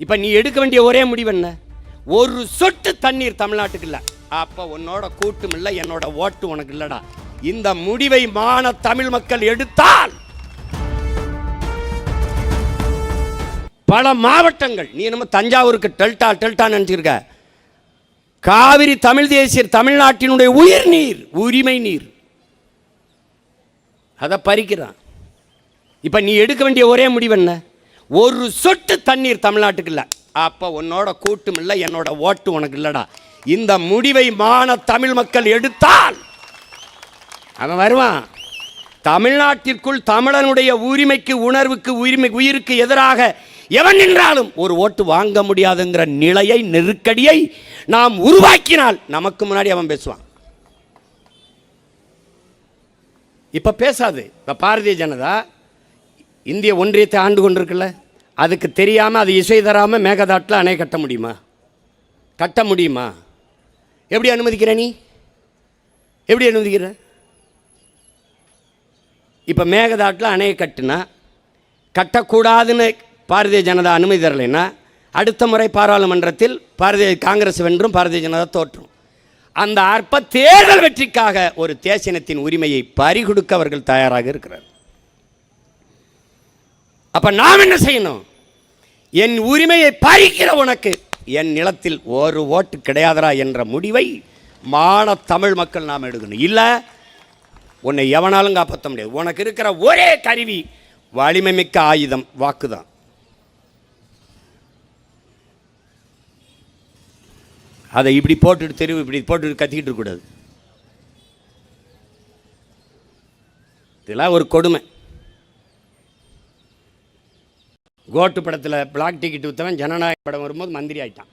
இப்போ நீ எடுக்க வேண்டிய ஒரே முடிவு என்ன? ஒரு சொட்டு தண்ணீர் தமிழ்நாட்டுக்கு இல்லை. அப்போ உன்னோட கூட்டும் இல்லை, என்னோட ஓட்டு உனக்கு இல்லடா. இந்த முடிவை மான தமிழ் மக்கள் எடுத்தால் பல மாவட்டங்கள், நீ நம்ம தஞ்சாவூருக்கு டெல்டா நினைச்சிருக்க, காவிரி தமிழ் தேசிய தமிழ்நாட்டினுடைய உயிர் நீர், உரிமை நீர், அதை பறிக்கிறான். இப்போ நீ எடுக்க வேண்டிய ஒரே முடிவு என்ன? ஒரு சொட்டு தண்ணீர் தமிழ்நாட்டுக்கு இல்லை. அப்போ உன்னோட கூட்டும் இல்லை, என்னோட ஓட்டு உனக்கு இல்லடா. இந்த முடிவை மான தமிழ் மக்கள் எடுத்தால் அவன் வருவான். தமிழ்நாட்டிற்குள் தமிழனுடைய உரிமைக்கு, உணர்வுக்கு, உயிருக்கு எதிராக எவன் நின்றாலும் ஒரு ஓட்டு வாங்க முடியாதுங்கிற நிலையை, நெருக்கடியை நாம் உருவாக்கினால் நமக்கு முன்னாடி அவன் பேசுவான். இப்ப பேசாது. இப்ப பாரதிய ஜனதா இந்திய ஒன்றியத்தை ஆண்டு கொண்டிருக்குல்ல, அதுக்கு தெரியாம அது இசை தராம மேகதாட்டில் அணை கட்ட முடியுமா? கட்ட முடியுமா? எப்படி அனுமதிக்கிற? நீ எப்படி அனுமதிக்கிற? இப்ப மேகதாட்டில் அணையை கட்டுனா, கட்டக்கூடாதுன்னு பாரதிய ஜனதா அனுமதி தரலைன்னா அடுத்த முறை பாராளுமன்றத்தில் காங்கிரஸ் வென்றும் பாரதிய ஜனதா தோற்றும். அந்த அற்ப தேர்தல் வெற்றிக்காக ஒரு தேசியத்தின் உரிமையை பறிகொடுக்க அவர்கள் தயாராக இருக்கிறார். அப்ப நாம் என்ன செய்யணும்? என் உரிமையை பறிக்கிற உனக்கு என் நிலத்தில் ஒரு ஓட்டு கிடையாதரா என்ற முடிவை மான தமிழ் மக்கள் நாம் எடுக்கணும். இல்லை உன்னை எவனாலும் காப்பாற்ற முடியாது. உனக்கு இருக்கிற ஒரே கருவி, வலிமை மிக்க ஆயுதம், வாக்குதான். அதை இப்படி போட்டுட்டு தெருவு இப்படி போட்டுட்டு கத்திக்கிட்டு இருக்கக்கூடாது. இதெல்லாம் ஒரு கொடுமை. கோட்டு படத்தில் பிளாக் டிக்கெட் விற்றவன் ஜனநாயக படம் வரும்போது மந்திரி ஆயிட்டான்.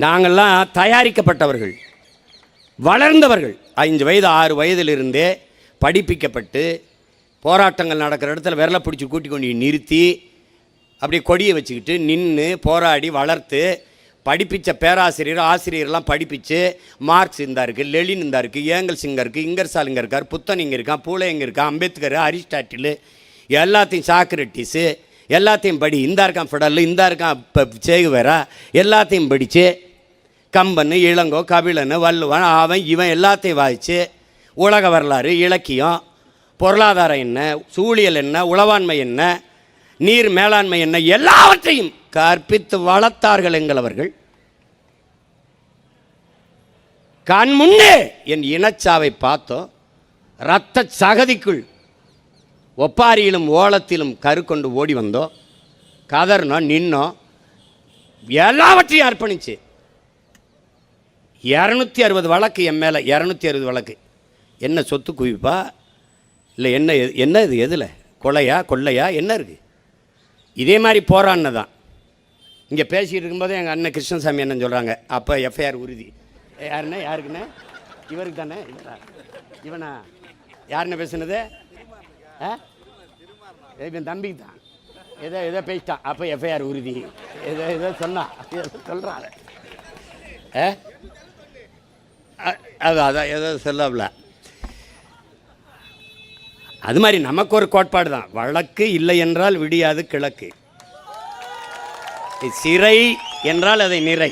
நாங்கள்லாம் தயாரிக்கப்பட்டவர்கள், வளர்ந்தவர்கள். 5 வயது 6 வயதிலிருந்தே படிப்பிக்கப்பட்டு போராட்டங்கள் நடக்கிற இடத்துல விரலை பிடிச்சி கூட்டி கொண்டு நிறுத்தி அப்படி கொடியை வச்சுக்கிட்டு நின்று போராடி வளர்த்து படிப்பிச்ச பேராசிரியர் ஆசிரியர்லாம் படிப்பிச்சு, மார்க்ஸ் இந்தா இருக்குது, லெலின் இந்தா இருக்குது, ஏங்கல்ஸ் இங்கே இருக்குது, இங்கர்சால் இங்கே இருக்கார், புத்தன் இங்கே இருக்கான், பூலே இங்கே இருக்கான், அம்பேத்கர், அரிஸ்டாட்டில், எல்லாத்தையும் சாக்ரட்டிஸு எல்லாத்தையும் படி, இந்தா இருக்கான் ஃபிடல், இந்தா இருக்கான் இப்போ சேகுவேரா, எல்லாத்தையும் படித்து கம்பன், இளங்கோ, கபிலன், வள்ளுவன், அவன் இவன் எல்லாத்தையும் வாதித்து உலக வரலாறு, இலக்கியம், பொருளாதாரம் என்ன, சூழியல் என்ன, உளவாண்மை என்ன, நீர் மேலாண்மை என்ன, எல்லாவற்றையும் கற்பித்து வளர்த்தார்கள் எங்களவர்கள். கண் முன்னே என் இனச்சாவை பார்த்தோம். இரத்த சகதிக்குள் ஒப்பாரியிலும் ஓலத்திலும் கரு கொண்டு ஓடி வந்தோம். கதர்னோம், நின்னோம், எல்லாவற்றையும் அர்ப்பணிச்சு 260 வழக்கு என் மேலே. 260 வழக்கு. என்ன சொத்து குவிப்பா இல்லை என்ன இது? எதில் கொலையா கொள்ளையா என்ன இருக்குது? இதே மாதிரி போராடின தான். இங்கே பேசிகிட்டு இருக்கும்போது எங்கள் அண்ணன் கிருஷ்ணசாமி என்ன சொல்கிறாங்க, அப்போ எஃப்ஐஆர் உறுதி. யாருண்ணே? யாருக்குண்ணே? இவருக்கு தானே? இவனா? யாருன்னு பேசுனது? இவன் தம்பிக்கு தான். ஏதோ பேசிட்டான், அப்போ எஃப்ஐஆர் உறுதி. ஏதோ சொன்னான், சொல்கிறான். அதான் ஏதோ சொல்லல. அது மாதிரி நமக்கு ஒரு கோட்பாடு தான். வழக்கு இல்லை என்றால் விடியாது கிழக்கு. சிறை என்றால் அதை நிறை,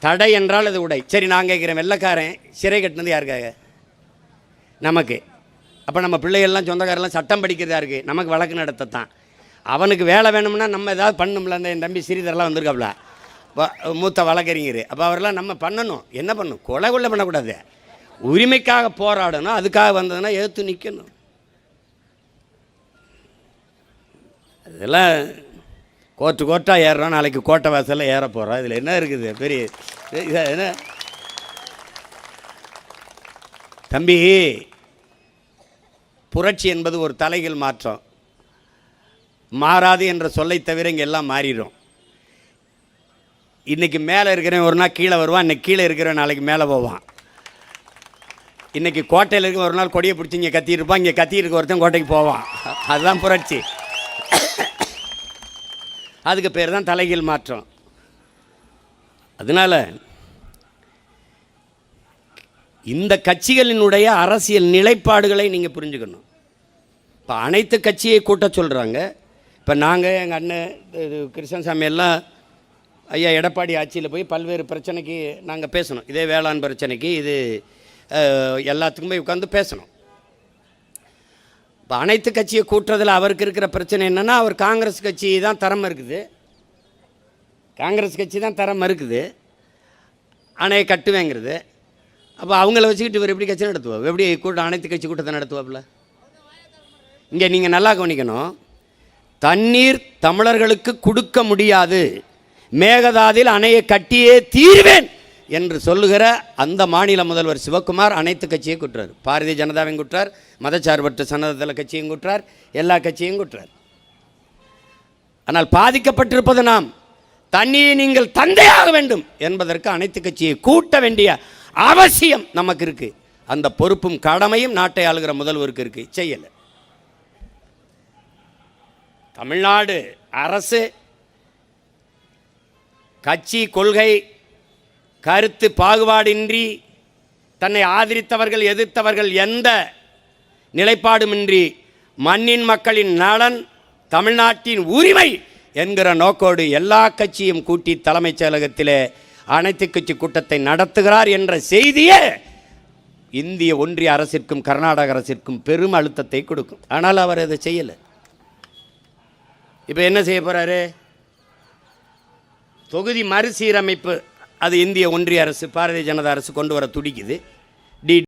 தடை என்றால் அது உடை. சரி, நான் கேட்குறேன், வெள்ளைக்காரன் சிறை கட்டினது யாருக்காக? நமக்கு. அப்போ நம்ம பிள்ளைகள்லாம் சொந்தக்காரெல்லாம் சட்டம் படிக்கிறதா இருக்குது, நமக்கு வழக்கு நடத்தத்தான். அவனுக்கு வேலை வேணும்னா நம்ம ஏதாவது பண்ணணும்ல. அந்த என் தம்பி ஸ்ரீதரெலாம் வந்திருக்காப்புல, மூத்த வழக்கறிஞர். அப்போ அவரெல்லாம் நம்ம பண்ணணும். என்ன பண்ணணும்? கொலை பண்ணக்கூடாது, உரிமைக்காக போராடணும். அதுக்காக வந்ததுன்னா எதிர்த்து நிற்கணும். இதெல்லாம் கோர்ட்டாக ஏறுறோம், நாளைக்கு கோட்டை வாசலில் ஏற போகிறோம். இதில் என்ன இருக்குது பெரிய? என்ன தம்பி, புரட்சி என்பது ஒரு தலைகள் மாற்றம். மாறாது என்ற சொல்லை தவிர இங்கே எல்லாம் மாறிடும். இன்றைக்கி மேலே இருக்கிறவன் ஒரு நாள் கீழே வருவான், இன்றைக்கி கீழே இருக்கிறவன் நாளைக்கு மேலே போவான். இன்றைக்கி கோட்டையில் இருக்க ஒரு நாள் கொடியை பிடிச்சி இங்கே கத்தியிருப்பான், இங்கே கத்தியிருக்க ஒருத்தன் கோட்டைக்கு போவான். அதுதான் புரட்சி. அதுக்கு பேர் தான் தலைகீழ் மாற்றம். அதனால் இந்த கட்சிகளினுடைய அரசியல் நிலைப்பாடுகளை நீங்கள் புரிஞ்சுக்கணும். இப்போ அனைத்து கட்சியை கூட்ட சொல்கிறாங்க. இப்போ நாங்கள் எங்கள் அண்ணன் கிருஷ்ணசாமி எல்லாம் ஐயா எடப்பாடி ஆட்சியில் போய் பல்வேறு பிரச்சனைக்கு நாங்கள் பேசணும். இதே வேளாண் பிரச்சனைக்கு இது எல்லாத்துக்குமே உட்காந்து பேசணும். இப்போ அனைத்து கட்சியை கூட்டுறதில் அவருக்கு இருக்கிற பிரச்சனை என்னென்னா, அவர் காங்கிரஸ் கட்சி தான் தரம் இருக்குது, காங்கிரஸ் கட்சி தான் தரம் இருக்குது, அணையை கட்டுவேங்கிறது. அப்போ அவங்கள வச்சுக்கிட்டு இவர் எப்படி கட்சி நடத்துவோம், எப்படி கூட்டம் அனைத்து கட்சி கூட்டத்தை நடத்துவாப்புல? இங்கே நீங்கள் நல்லா கவனிக்கணும். தண்ணீர் தமிழர்களுக்கு கொடுக்க முடியாது, மேகதாதில் அணையை கட்டியே தீர்வேன் என்று சொல்லுகிற அந்த மாநில முதல்வர் சிவக்குமார் அனைத்து கட்சியை கூட்டுறார். பாரதிய ஜனதாவையும் கூட்டுறார், மதச்சார்பற்ற சனதள கட்சியும் கூட்டுறார், எல்லா கட்சியும் கூட்டுறார். ஆனால் பாதிக்கப்பட்டிருப்பது நாம். தண்ணியை நீங்கள் தந்தையாக வேண்டும் என்பதற்கு அனைத்து கட்சியை கூட்ட வேண்டிய அவசியம் நமக்கு இருக்கு. அந்த பொறுப்பும் கடமையும் நாட்டை ஆளுகிற முதல்வருக்கு இருக்கு, செய்யலை. தமிழ்நாடு அரசு கட்சி கொள்கை கருத்து பாகுபாடின்றி தன்னை ஆதரித்தவர்கள் எதிர்த்தவர்கள் எந்த நிலைப்பாடுமின்றி மண்ணின் மக்களின் நலன் தமிழ்நாட்டின் உரிமை என்கிற நோக்கோடு எல்லா கட்சியும் கூட்டி தலைமைச் செயலகத்திலே அனைத்து கட்சி கூட்டத்தை நடத்துகிறார் என்ற செய்தியே இந்திய ஒன்றிய அரசிற்கும் கர்நாடக அரசிற்கும் பெரும் அழுத்தத்தை கொடுக்கும். ஆனால் அவர் அதை செய்யலை. இப்போ என்ன செய்ய போகிறாரு? தொகுதி மறுசீரமைப்பு, அது இந்திய ஒன்றிய அரசு பாரதிய ஜனதா அரசு கொண்டு வர துடிக்குது.